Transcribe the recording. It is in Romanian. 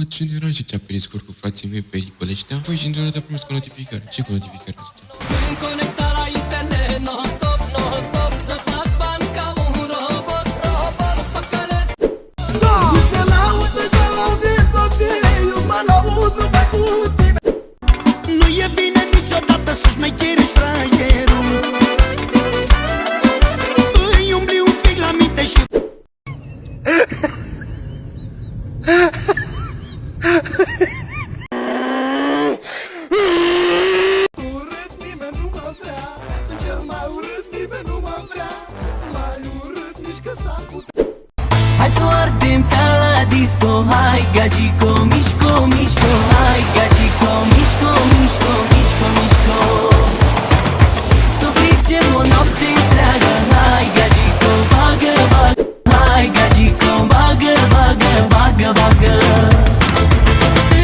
Cine era și ce-a pe Discord cu frații mei pericole ăștia? Păi și într-o dată primesc cu notificare. Ce cu notificarea asta? Sunt conectat la internet non-stop, non-stop, să fac bani ca un robot, robot păcălesc. Nu se laudă de la toate, eu mă laud numai cu tine. Nu e bine niciodată să-și mecherești fraierul. Îi umbli un pic la minte și... Urât nimeni nu mă vrea, sunt cel mai urât, nimeni nu mă vrea. Mai urât nici că s-ar putea. Hai să o ardem ca la disco, hai gagico, mișco, mișco, hai gagico,